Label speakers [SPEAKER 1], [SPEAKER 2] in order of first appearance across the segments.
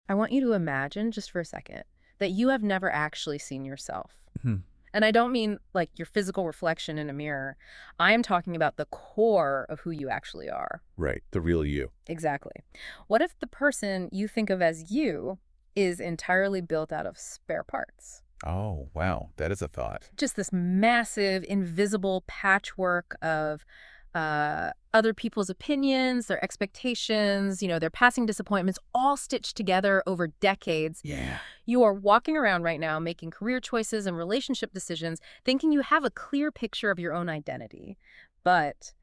[SPEAKER 1] I want you to imagine, just for a second, that you have never actually seen yourself.
[SPEAKER 2] Hmm.
[SPEAKER 1] And I don't mean like your physical reflection in a mirror. I am talking about the core of who you actually are.
[SPEAKER 2] Right, the real you.
[SPEAKER 1] Exactly. What if the person you think of as you is entirely built out of spare parts?
[SPEAKER 2] Oh, wow, that is a thought.
[SPEAKER 1] Just this massive, invisible patchwork of other people's opinions, their expectations, their passing disappointments, all stitched together over decades.
[SPEAKER 2] Yeah.
[SPEAKER 1] You are walking around right now making career choices and relationship decisions, thinking you have a clear picture of your own identity. But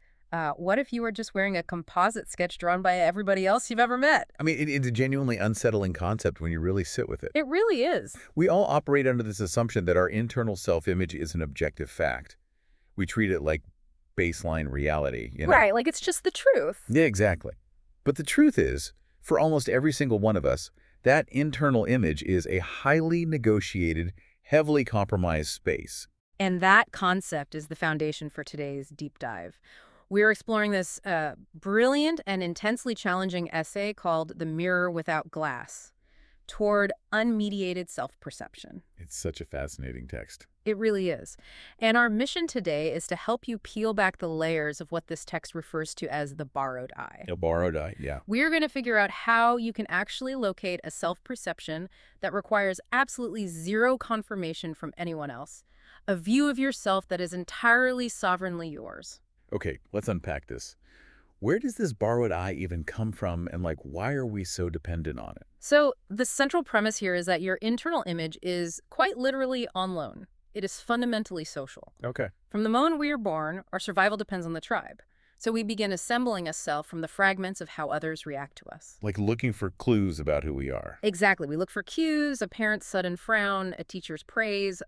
[SPEAKER 1] what if you were just wearing a composite sketch drawn by everybody else you've ever met?
[SPEAKER 2] I mean, it's a genuinely unsettling concept when you really sit with it.
[SPEAKER 1] It really is.
[SPEAKER 2] We all operate under this assumption that our internal self-image is an objective fact. We treat it like baseline reality.
[SPEAKER 1] Right, like it's just the truth.
[SPEAKER 2] Yeah, exactly. But the truth is, for almost every single one of us, that internal image is a highly negotiated, heavily compromised space.
[SPEAKER 1] And that concept is the foundation for today's deep dive. We're exploring this brilliant and intensely challenging essay called The Mirror Without Glass, toward unmediated self-perception.
[SPEAKER 2] It's such a fascinating text.
[SPEAKER 1] It really is. And our mission today is to help you peel back the layers of what this text refers to as the borrowed eye.
[SPEAKER 2] A borrowed eye, yeah.
[SPEAKER 1] We're going to figure out how you can actually locate a self-perception that requires absolutely zero confirmation from anyone else, a view of yourself that is entirely sovereignly yours.
[SPEAKER 2] Okay, let's unpack this. Where does this borrowed eye even come from, and why are we so dependent on it?
[SPEAKER 1] So the central premise here is that your internal image is quite literally on loan. It is fundamentally social.
[SPEAKER 2] Okay.
[SPEAKER 1] From the moment we are born, our survival depends on the tribe. So we begin assembling a self from the fragments of how others react to us.
[SPEAKER 2] Like looking for clues about who we are.
[SPEAKER 1] Exactly. We look for cues, a parent's sudden frown, a teacher's praise,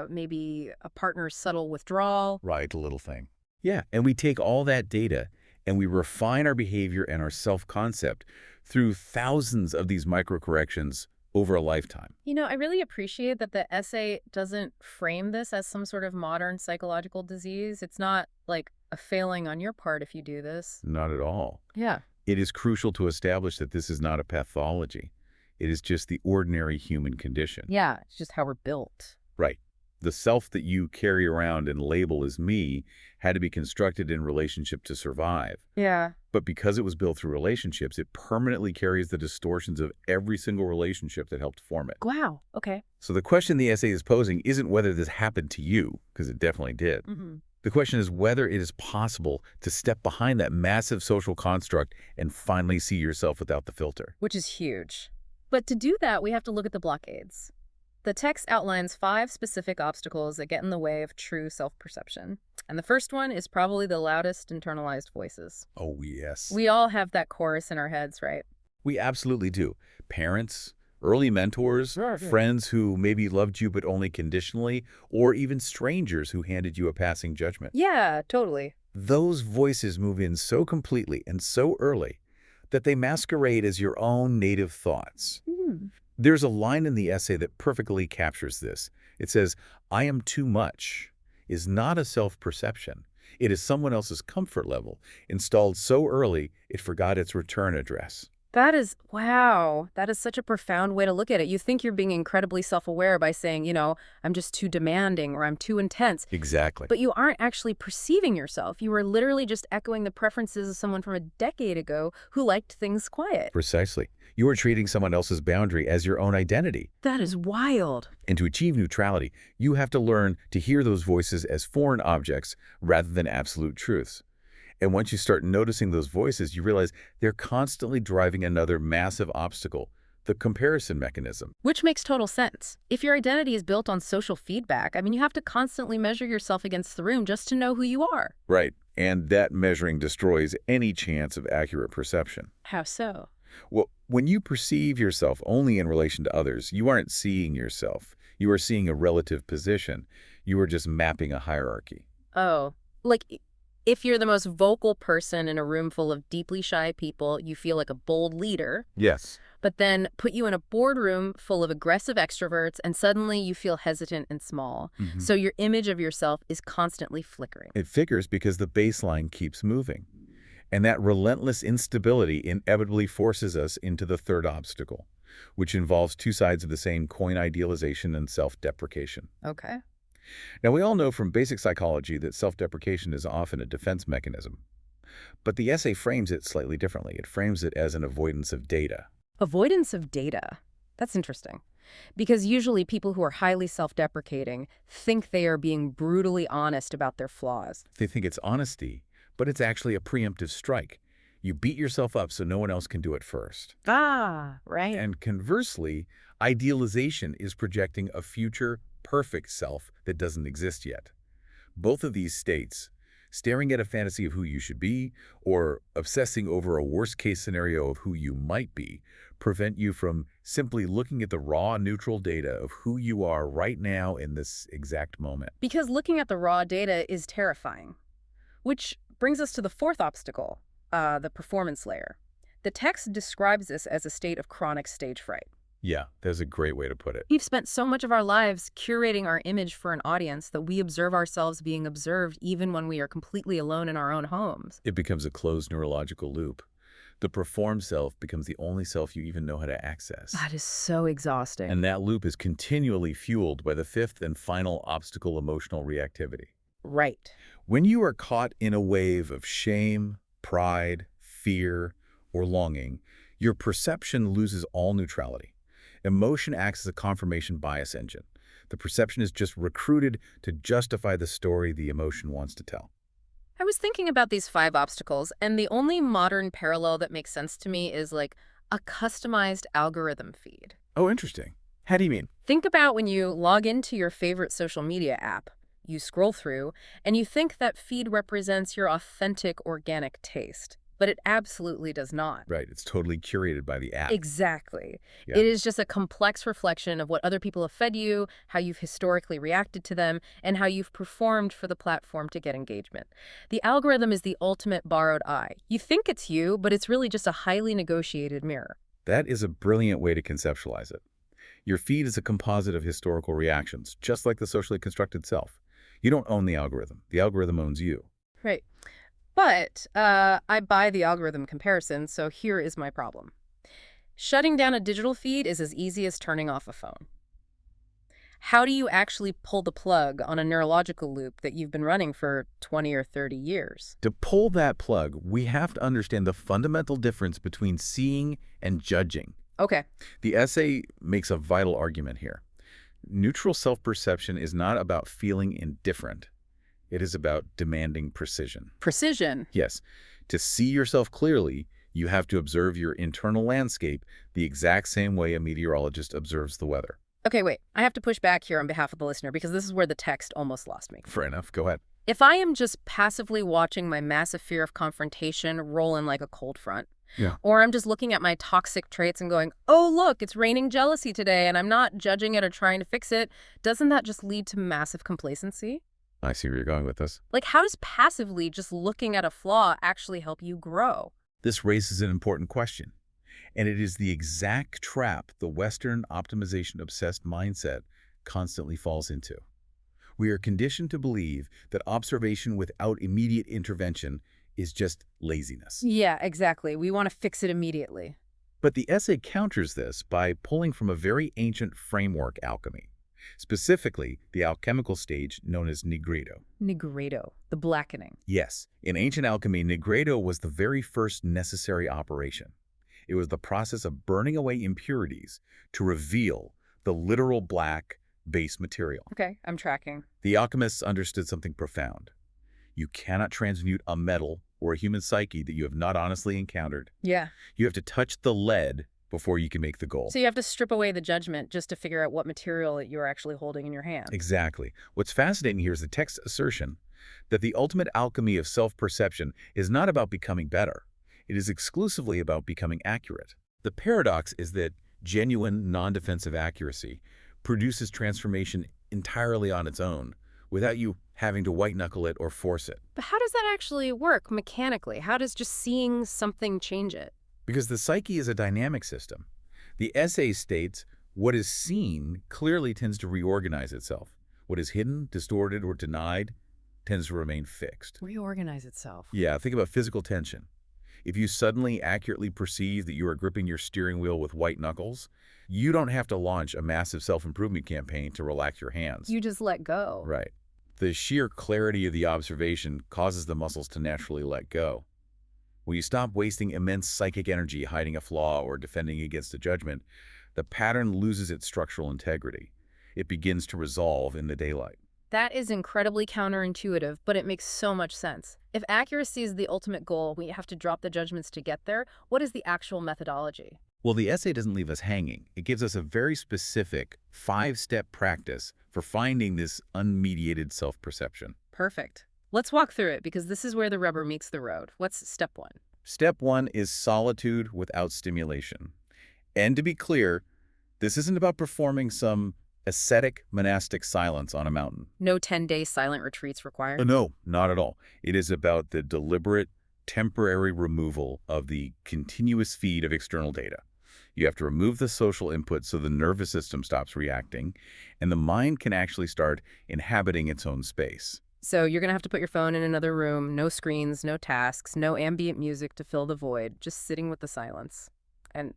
[SPEAKER 1] maybe a partner's subtle withdrawal.
[SPEAKER 2] Right, a little thing. Yeah, and we take all that data and we refine our behavior and our self-concept through thousands of these micro-corrections over a lifetime.
[SPEAKER 1] I really appreciate that the essay doesn't frame this as some sort of modern psychological disease. It's not like a failing on your part if you do this.
[SPEAKER 2] Not at all.
[SPEAKER 1] Yeah.
[SPEAKER 2] It is crucial to establish that this is not a pathology. It is just the ordinary human condition.
[SPEAKER 1] Yeah, it's just how we're built.
[SPEAKER 2] Right. The self that you carry around and label as me had to be constructed in relationship to survive.
[SPEAKER 1] Yeah.
[SPEAKER 2] But because it was built through relationships, it permanently carries the distortions of every single relationship that helped form it.
[SPEAKER 1] Wow. Okay.
[SPEAKER 2] So the question the essay is posing isn't whether this happened to you, because it definitely did.
[SPEAKER 1] Mm-hmm.
[SPEAKER 2] The question is whether it is possible to step behind that massive social construct and finally see yourself without the filter.
[SPEAKER 1] Which is huge. But to do that, we have to look at the blockades. The text outlines 5 specific obstacles that get in the way of true self-perception. And the first one is probably the loudest internalized voices.
[SPEAKER 2] Oh, yes.
[SPEAKER 1] We all have that chorus in our heads, right?
[SPEAKER 2] We absolutely do. Parents, early mentors,
[SPEAKER 1] Sure.
[SPEAKER 2] friends who maybe loved you but only conditionally, or even strangers who handed you a passing judgment.
[SPEAKER 1] Yeah, totally.
[SPEAKER 2] Those voices move in so completely and so early that they masquerade as your own native thoughts.
[SPEAKER 1] Hmm.
[SPEAKER 2] There's a line in the essay that perfectly captures this. It says, "I am too much," is not a self-perception. It is someone else's comfort level, installed so early it forgot its return address.
[SPEAKER 1] Wow, that is such a profound way to look at it. You think you're being incredibly self-aware by saying, I'm just too demanding or I'm too intense.
[SPEAKER 2] Exactly.
[SPEAKER 1] But you aren't actually perceiving yourself. You are literally just echoing the preferences of someone from a decade ago who liked things quiet.
[SPEAKER 2] Precisely. You are treating someone else's boundary as your own identity.
[SPEAKER 1] That is wild.
[SPEAKER 2] And to achieve neutrality, you have to learn to hear those voices as foreign objects rather than absolute truths. And once you start noticing those voices, you realize they're constantly driving another massive obstacle, the comparison mechanism.
[SPEAKER 1] Which makes total sense. If your identity is built on social feedback, you have to constantly measure yourself against the room just to know who you are.
[SPEAKER 2] Right. And that measuring destroys any chance of accurate perception.
[SPEAKER 1] How so?
[SPEAKER 2] Well, when you perceive yourself only in relation to others, you aren't seeing yourself. You are seeing a relative position. You are just mapping a hierarchy.
[SPEAKER 1] Oh, like if you're the most vocal person in a room full of deeply shy people, you feel like a bold leader.
[SPEAKER 2] Yes.
[SPEAKER 1] But then put you in a boardroom full of aggressive extroverts and suddenly you feel hesitant and small.
[SPEAKER 2] Mm-hmm.
[SPEAKER 1] So your image of yourself is constantly flickering.
[SPEAKER 2] It flickers because the baseline keeps moving. And that relentless instability inevitably forces us into the third obstacle, which involves two sides of the same coin: idealization and self-deprecation.
[SPEAKER 1] Okay.
[SPEAKER 2] Now, we all know from basic psychology that self-deprecation is often a defense mechanism. But the essay frames it slightly differently. It frames it as an avoidance of data.
[SPEAKER 1] Avoidance of data. That's interesting. Because usually people who are highly self-deprecating think they are being brutally honest about their flaws.
[SPEAKER 2] They think it's honesty, but it's actually a preemptive strike. You beat yourself up so no one else can do it first.
[SPEAKER 1] Ah, right.
[SPEAKER 2] And conversely, idealization is projecting a future perfect self that doesn't exist yet. Both of these states, staring at a fantasy of who you should be or obsessing over a worst-case scenario of who you might be, prevent you from simply looking at the raw, neutral data of who you are right now in this exact moment.
[SPEAKER 1] Because looking at the raw data is terrifying. Which brings us to the fourth obstacle, the performance layer. The text describes this as a state of chronic stage fright.
[SPEAKER 2] Yeah, that's a great way to put it.
[SPEAKER 1] We've spent so much of our lives curating our image for an audience that we observe ourselves being observed even when we are completely alone in our own homes.
[SPEAKER 2] It becomes a closed neurological loop. The performed self becomes the only self you even know how to access.
[SPEAKER 1] That is so exhausting.
[SPEAKER 2] And that loop is continually fueled by the fifth and final obstacle: emotional reactivity.
[SPEAKER 1] Right.
[SPEAKER 2] When you are caught in a wave of shame, pride, fear, or longing, your perception loses all neutrality. Emotion acts as a confirmation bias engine. The perception is just recruited to justify the story the emotion wants to tell.
[SPEAKER 1] I was thinking about these 5 obstacles, and the only modern parallel that makes sense to me is like a customized algorithm feed.
[SPEAKER 2] Oh, interesting. How do you mean?
[SPEAKER 1] Think about when you log into your favorite social media app. You scroll through, and you think that feed represents your authentic, organic taste. But it absolutely does not.
[SPEAKER 2] Right, it's totally curated by the app.
[SPEAKER 1] Exactly.
[SPEAKER 2] Yeah.
[SPEAKER 1] It is just a complex reflection of what other people have fed you, how you've historically reacted to them, and how you've performed for the platform to get engagement. The algorithm is the ultimate borrowed eye. You think it's you, but it's really just a highly negotiated mirror.
[SPEAKER 2] That is a brilliant way to conceptualize it. Your feed is a composite of historical reactions, just like the socially constructed self. You don't own the algorithm owns you.
[SPEAKER 1] Right. But I buy the algorithm comparison, so here is my problem. Shutting down a digital feed is as easy as turning off a phone. How do you actually pull the plug on a neurological loop that you've been running for 20 or 30 years?
[SPEAKER 2] To pull that plug, we have to understand the fundamental difference between seeing and judging.
[SPEAKER 1] Okay.
[SPEAKER 2] The essay makes a vital argument here. Neutral self-perception is not about feeling indifferent. It is about demanding precision.
[SPEAKER 1] Precision.
[SPEAKER 2] Yes, to see yourself clearly, you have to observe your internal landscape the exact same way a meteorologist observes the weather.
[SPEAKER 1] Okay, wait. I have to push back here on behalf of the listener because this is where the text almost lost me.
[SPEAKER 2] Fair enough. Go ahead.
[SPEAKER 1] If I am just passively watching my massive fear of confrontation roll in like a cold front, or I'm just looking at my toxic traits and going, oh, look, it's raining jealousy today, and I'm not judging it or trying to fix it, doesn't that just lead to massive complacency?
[SPEAKER 2] I see where you're going with this.
[SPEAKER 1] Like, how does passively just looking at a flaw actually help you grow?
[SPEAKER 2] This raises an important question, and it is the exact trap the Western optimization-obsessed mindset constantly falls into. We are conditioned to believe that observation without immediate intervention is just laziness.
[SPEAKER 1] Yeah, exactly. We want to fix it immediately.
[SPEAKER 2] But the essay counters this by pulling from a very ancient framework: alchemy. Specifically, the alchemical stage known as nigredo.
[SPEAKER 1] Nigredo, the blackening.
[SPEAKER 2] Yes, in ancient alchemy, nigredo was the very first necessary operation. It was the process of burning away impurities to reveal the literal black base material.
[SPEAKER 1] Okay, I'm tracking.
[SPEAKER 2] The alchemists understood something profound. You cannot transmute a metal or a human psyche that you have not honestly encountered.
[SPEAKER 1] Yeah.
[SPEAKER 2] You have to touch the lead before you can make the gold.
[SPEAKER 1] So you have to strip away the judgment just to figure out what material you're actually holding in your hand.
[SPEAKER 2] Exactly. What's fascinating here is the text's assertion that the ultimate alchemy of self-perception is not about becoming better. It is exclusively about becoming accurate. The paradox is that genuine, non-defensive accuracy produces transformation entirely on its own, without you having to white-knuckle it or force it.
[SPEAKER 1] But how does that actually work mechanically? How does just seeing something change it?
[SPEAKER 2] Because the psyche is a dynamic system. The essay states what is seen clearly tends to reorganize itself. What is hidden, distorted, or denied tends to remain fixed.
[SPEAKER 1] Reorganize itself.
[SPEAKER 2] Yeah, think about physical tension. If you suddenly accurately perceive that you are gripping your steering wheel with white knuckles, you don't have to launch a massive self-improvement campaign to relax your hands.
[SPEAKER 1] You just let go.
[SPEAKER 2] Right. The sheer clarity of the observation causes the muscles to naturally let go. When you stop wasting immense psychic energy hiding a flaw or defending against a judgment, the pattern loses its structural integrity. It begins to resolve in the daylight.
[SPEAKER 1] That is incredibly counterintuitive, but it makes so much sense. If accuracy is the ultimate goal, we have to drop the judgments to get there. What is the actual methodology?
[SPEAKER 2] Well, the essay doesn't leave us hanging. It gives us a very specific 5-step practice for finding this unmediated self-perception.
[SPEAKER 1] Perfect. Let's walk through it because this is where the rubber meets the road. What's step 1?
[SPEAKER 2] Step 1 is solitude without stimulation. And to be clear, this isn't about performing some ascetic monastic silence on a mountain.
[SPEAKER 1] No 10-day silent retreats required?
[SPEAKER 2] No, not at all. It is about the deliberate, temporary removal of the continuous feed of external data. You have to remove the social input so the nervous system stops reacting, and the mind can actually start inhabiting its own space.
[SPEAKER 1] So you're going to have to put your phone in another room, no screens, no tasks, no ambient music to fill the void, just sitting with the silence. And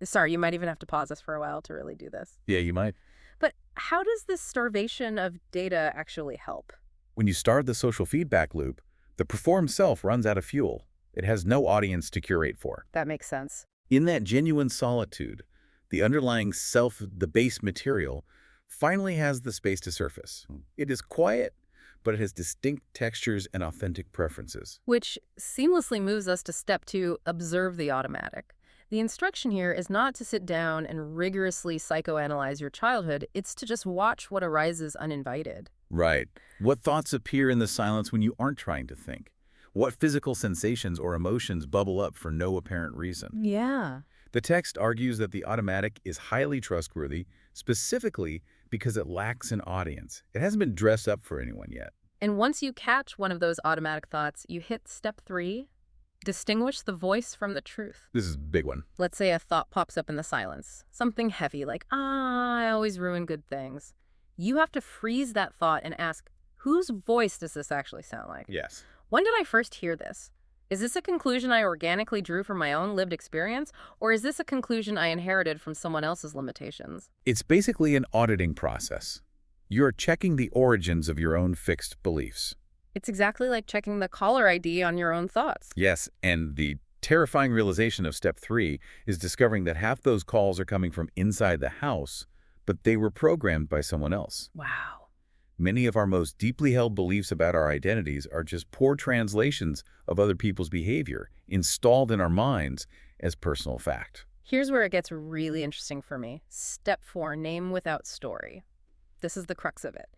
[SPEAKER 1] sorry, you might even have to pause us for a while to really do this.
[SPEAKER 2] Yeah, you might.
[SPEAKER 1] But how does this starvation of data actually help?
[SPEAKER 2] When you start the social feedback loop, the performed self runs out of fuel. It has no audience to curate for.
[SPEAKER 1] That makes sense.
[SPEAKER 2] In that genuine solitude, the underlying self, the base material, finally has the space to surface. It is quiet, but it has distinct textures and authentic preferences.
[SPEAKER 1] Which seamlessly moves us to step 2, observe the automatic. The instruction here is not to sit down and rigorously psychoanalyze your childhood. It's to just watch what arises uninvited.
[SPEAKER 2] Right. What thoughts appear in the silence when you aren't trying to think? What physical sensations or emotions bubble up for no apparent reason?
[SPEAKER 1] Yeah.
[SPEAKER 2] The text argues that the automatic is highly trustworthy, specifically because it lacks an audience. It hasn't been dressed up for anyone yet.
[SPEAKER 1] And once you catch one of those automatic thoughts, you hit step 3, distinguish the voice from the truth.
[SPEAKER 2] This is a big one.
[SPEAKER 1] Let's say a thought pops up in the silence. Something heavy like, I always ruin good things. You have to freeze that thought and ask, whose voice does this actually sound like?
[SPEAKER 2] Yes.
[SPEAKER 1] When did I first hear this? Is this a conclusion I organically drew from my own lived experience, or is this a conclusion I inherited from someone else's limitations?
[SPEAKER 2] It's basically an auditing process. You're checking the origins of your own fixed beliefs.
[SPEAKER 1] It's exactly like checking the caller ID on your own thoughts.
[SPEAKER 2] Yes, and the terrifying realization of step 3 is discovering that half those calls are coming from inside the house, but they were programmed by someone else.
[SPEAKER 1] Wow.
[SPEAKER 2] Many of our most deeply held beliefs about our identities are just poor translations of other people's behavior, installed in our minds as personal fact.
[SPEAKER 1] Here's where it gets really interesting for me. Step 4, name without story. This is the crux of it.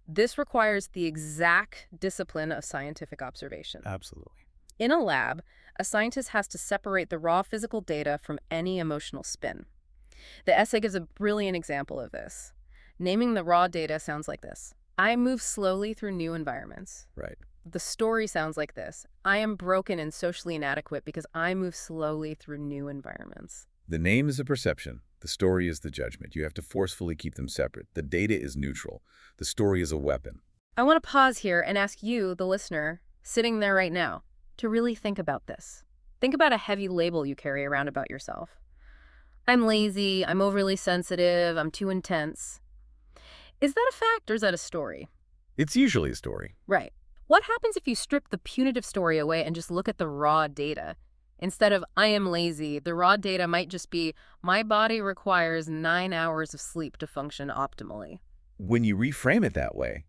[SPEAKER 1] This requires the exact discipline of scientific observation.
[SPEAKER 2] Absolutely.
[SPEAKER 1] In a lab, a scientist has to separate the raw physical data from any emotional spin. The essay gives a brilliant example of this. Naming the raw data sounds like this. I move slowly through new environments.
[SPEAKER 2] Right.
[SPEAKER 1] The story sounds like this. I am broken and socially inadequate because I move slowly through new environments.
[SPEAKER 2] The name is a perception. The story is the judgment. You have to forcefully keep them separate. The data is neutral. The story is a weapon.
[SPEAKER 1] I want to pause here and ask you, the listener, sitting there right now, to really think about this. Think about a heavy label you carry around about yourself. I'm lazy, I'm overly sensitive, I'm too intense. Is that a fact or is that a story?
[SPEAKER 2] It's usually a story.
[SPEAKER 1] Right. What happens if you strip the punitive story away and just look at the raw data? Instead of, I am lazy, the raw data might just be, my body requires 9 hours of sleep to function optimally.
[SPEAKER 2] When you reframe it that way,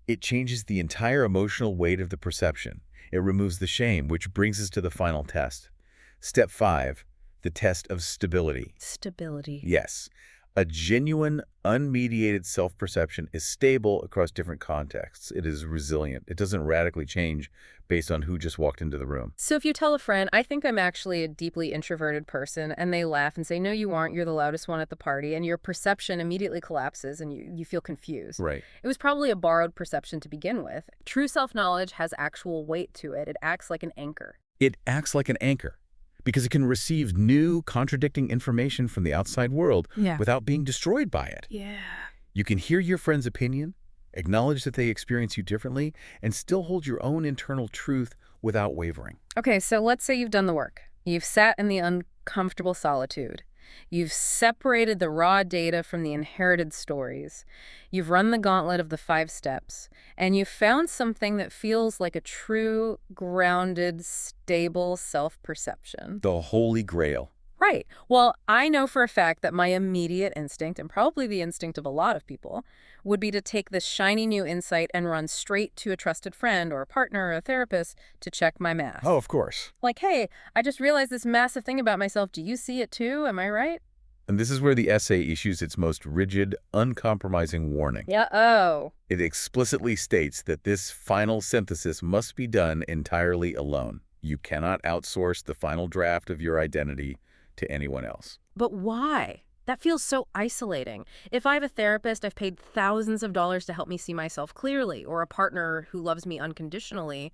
[SPEAKER 2] it changes the entire emotional weight of the perception. It removes the shame, which brings us to the final test. Step 5, the test of stability.
[SPEAKER 1] Stability.
[SPEAKER 2] Yes. A genuine, unmediated self-perception is stable across different contexts. It is resilient. It doesn't radically change based on who just walked into the room.
[SPEAKER 1] So if you tell a friend, I think I'm actually a deeply introverted person, and they laugh and say, no, you aren't, you're the loudest one at the party, and your perception immediately collapses and you feel confused.
[SPEAKER 2] Right.
[SPEAKER 1] It was probably a borrowed perception to begin with. True self-knowledge has actual weight to it. It acts like an anchor.
[SPEAKER 2] It acts like an anchor because it can receive new, contradicting information from the outside world without being destroyed by it.
[SPEAKER 1] Yeah.
[SPEAKER 2] You can hear your friend's opinion, acknowledge that they experience you differently, and still hold your own internal truth without wavering.
[SPEAKER 1] Okay, so let's say you've done the work. You've sat in the uncomfortable solitude. You've separated the raw data from the inherited stories. You've run the gauntlet of the 5 steps, and you've found something that feels like a true, grounded, stable self-perception.
[SPEAKER 2] The Holy Grail.
[SPEAKER 1] Right. Well, I know for a fact that my immediate instinct, and probably the instinct of a lot of people, would be to take this shiny new insight and run straight to a trusted friend or a partner or a therapist to check my math.
[SPEAKER 2] Oh, of course.
[SPEAKER 1] Like, hey, I just realized this massive thing about myself. Do you see it too? Am I right?
[SPEAKER 2] And this is where the essay issues its most rigid, uncompromising warning.
[SPEAKER 1] Yeah. Oh.
[SPEAKER 2] It explicitly states that this final synthesis must be done entirely alone. You cannot outsource the final draft of your identity to anyone else.
[SPEAKER 1] But why? That feels so isolating. If I have a therapist I've paid thousands of dollars to help me see myself clearly, or a partner who loves me unconditionally,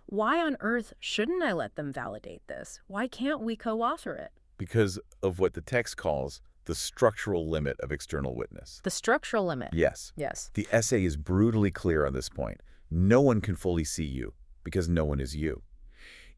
[SPEAKER 1] why on earth shouldn't I let them validate this? Why can't we co-author it?
[SPEAKER 2] Because of what the text calls the structural limit of external witness.
[SPEAKER 1] The structural limit.
[SPEAKER 2] Yes.
[SPEAKER 1] Yes.
[SPEAKER 2] The essay is brutally clear on this point. No one can fully see you because no one is you.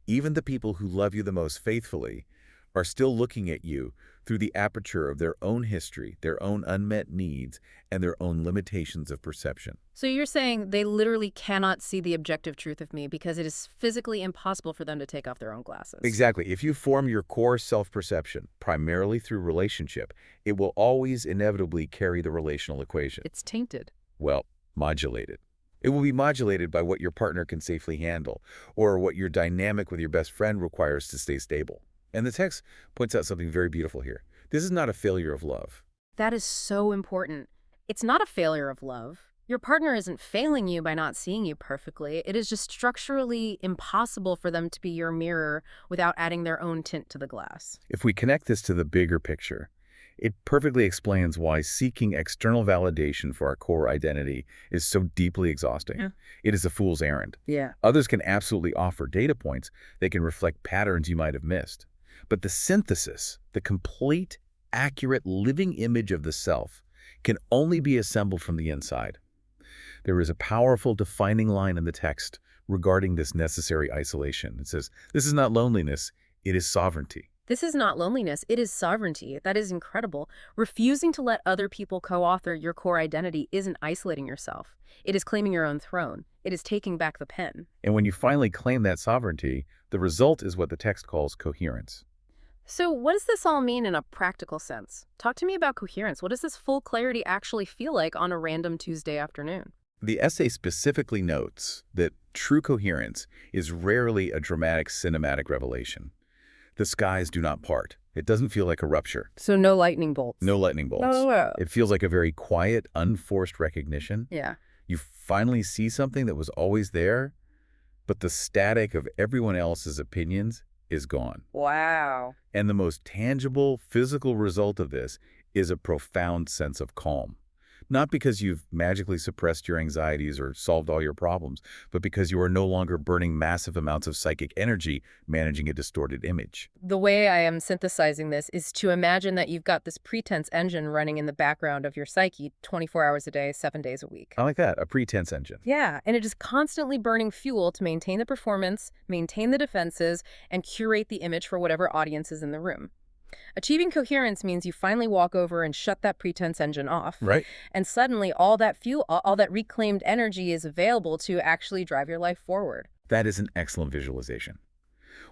[SPEAKER 2] Even the people who love you the most faithfully are still looking at you through the aperture of their own history, their own unmet needs, and their own limitations of perception.
[SPEAKER 1] So you're saying they literally cannot see the objective truth of me because it is physically impossible for them to take off their own glasses.
[SPEAKER 2] Exactly. If you form your core self-perception primarily through relationship, it will always inevitably carry the relational equation.
[SPEAKER 1] It's tainted.
[SPEAKER 2] Well, modulated. It will be modulated by what your partner can safely handle, or what your dynamic with your best friend requires to stay stable. And the text points out something very beautiful here. This is not a failure of love.
[SPEAKER 1] That is so important. It's not a failure of love. Your partner isn't failing you by not seeing you perfectly. It is just structurally impossible for them to be your mirror without adding their own tint to the glass.
[SPEAKER 2] If we connect this to the bigger picture, it perfectly explains why seeking external validation for our core identity is so deeply exhausting.
[SPEAKER 1] Yeah.
[SPEAKER 2] It is a fool's errand.
[SPEAKER 1] Yeah.
[SPEAKER 2] Others can absolutely offer data points that can reflect patterns you might have missed. But the synthesis, the complete, accurate living image of the self, can only be assembled from the inside. There is a powerful defining line in the text regarding this necessary isolation. It says, this is not loneliness, it is sovereignty.
[SPEAKER 1] This is not loneliness, it is sovereignty. That is incredible. Refusing to let other people co-author your core identity isn't isolating yourself. It is claiming your own throne. It is taking back the pen.
[SPEAKER 2] And when you finally claim that sovereignty, the result is what the text calls coherence.
[SPEAKER 1] So what does this all mean in a practical sense? Talk to me about coherence. What does this full clarity actually feel like on a random Tuesday afternoon?
[SPEAKER 2] The essay specifically notes that true coherence is rarely a dramatic cinematic revelation. The skies do not part. It doesn't feel like a rupture.
[SPEAKER 1] So no lightning bolts.
[SPEAKER 2] No lightning bolts.
[SPEAKER 1] No.
[SPEAKER 2] It feels like a very quiet, unforced recognition.
[SPEAKER 1] Yeah.
[SPEAKER 2] You finally see something that was always there, but the static of everyone else's opinions is gone.
[SPEAKER 1] Wow.
[SPEAKER 2] And the most tangible, physical result of this is a profound sense of calm. Not because you've magically suppressed your anxieties or solved all your problems, but because you are no longer burning massive amounts of psychic energy managing a distorted image.
[SPEAKER 1] The way I am synthesizing this is to imagine that you've got this pretense engine running in the background of your psyche 24 hours a day, 7 days a week.
[SPEAKER 2] I like that, a pretense engine.
[SPEAKER 1] Yeah, and it is constantly burning fuel to maintain the performance, maintain the defenses, and curate the image for whatever audience is in the room. Achieving coherence means you finally walk over and shut that pretense engine off.
[SPEAKER 2] Right.
[SPEAKER 1] And suddenly all that fuel, all that reclaimed energy is available to actually drive your life forward.
[SPEAKER 2] That is an excellent visualization.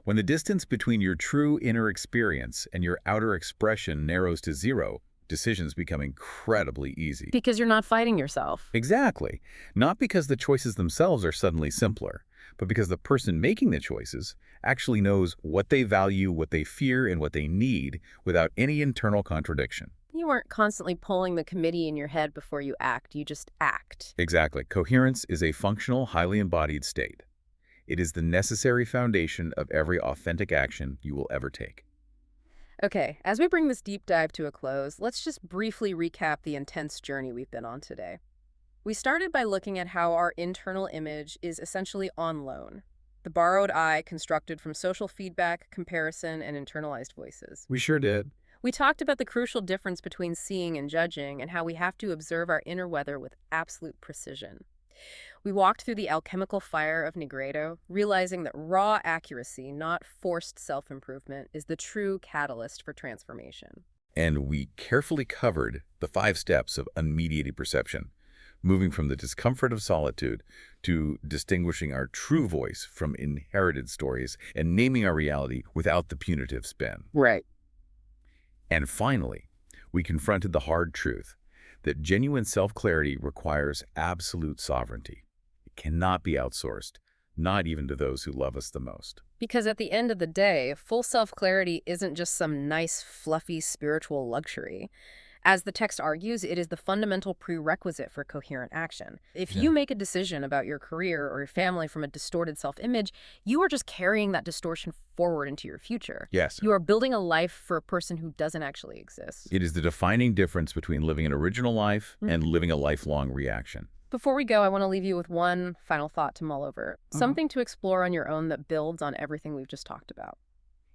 [SPEAKER 2] When the distance between your true inner experience and your outer expression narrows to zero, decisions become incredibly easy.
[SPEAKER 1] Because you're not fighting yourself.
[SPEAKER 2] Exactly. Not because the choices themselves are suddenly simpler, but because the person making the choices actually knows what they value, what they fear, and what they need without any internal contradiction.
[SPEAKER 1] You weren't constantly polling the committee in your head before you act. You just act.
[SPEAKER 2] Exactly. Coherence is a functional, highly embodied state. It is the necessary foundation of every authentic action you will ever take.
[SPEAKER 1] Okay, as we bring this deep dive to a close, let's just briefly recap the intense journey we've been on today. We started by looking at how our internal image is essentially on loan. The borrowed I constructed from social feedback, comparison, and internalized voices.
[SPEAKER 2] We sure did.
[SPEAKER 1] We talked about the crucial difference between seeing and judging and how we have to observe our inner weather with absolute precision. We walked through the alchemical fire of Negredo, realizing that raw accuracy, not forced self-improvement, is the true catalyst for transformation.
[SPEAKER 2] And we carefully covered the 5 steps of unmediated perception, moving from the discomfort of solitude to distinguishing our true voice from inherited stories and naming our reality without the punitive spin.
[SPEAKER 1] Right.
[SPEAKER 2] And finally, we confronted the hard truth that genuine self-clarity requires absolute sovereignty. It cannot be outsourced, not even to those who love us the most.
[SPEAKER 1] Because at the end of the day, full self-clarity isn't just some nice, fluffy spiritual luxury. As the text argues, it is the fundamental prerequisite for coherent action. If
[SPEAKER 2] Yeah.
[SPEAKER 1] you make a decision about your career or your family from a distorted self-image, you are just carrying that distortion forward into your future.
[SPEAKER 2] Yes,
[SPEAKER 1] You are building a life for a person who doesn't actually exist.
[SPEAKER 2] it is the defining difference between living an original life
[SPEAKER 1] Mhm.
[SPEAKER 2] and living a lifelong reaction.
[SPEAKER 1] Before we go, I want to leave you with one final thought to mull over. Something to explore on your own that builds on everything we've just talked about.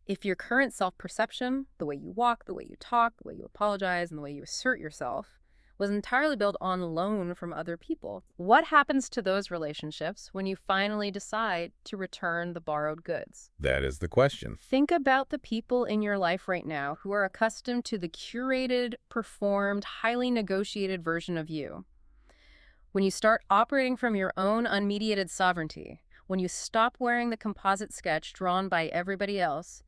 [SPEAKER 1] If your current self-perception, the way you walk, the way you talk, the way you apologize, and the way you assert yourself, was entirely built on loan from other people, what happens to those relationships when you finally decide to return the borrowed goods?
[SPEAKER 2] That is the question.
[SPEAKER 1] Think about the people in your life right now who are accustomed to the curated, performed, highly negotiated version of you. When you start operating from your own unmediated sovereignty, when you stop wearing the composite sketch drawn by everybody else,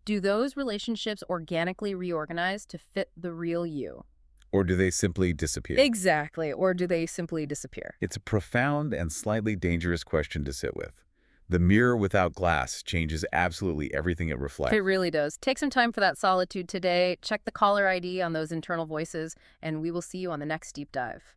[SPEAKER 1] do those relationships organically reorganize to fit the real you?
[SPEAKER 2] Or do they simply disappear?
[SPEAKER 1] Exactly. Or do they simply disappear?
[SPEAKER 2] It's a profound and slightly dangerous question to sit with. The mirror without glass changes absolutely everything it reflects.
[SPEAKER 1] It really does. Take some time for that solitude today. Check the caller ID on those internal voices, and we will see you on the next deep dive.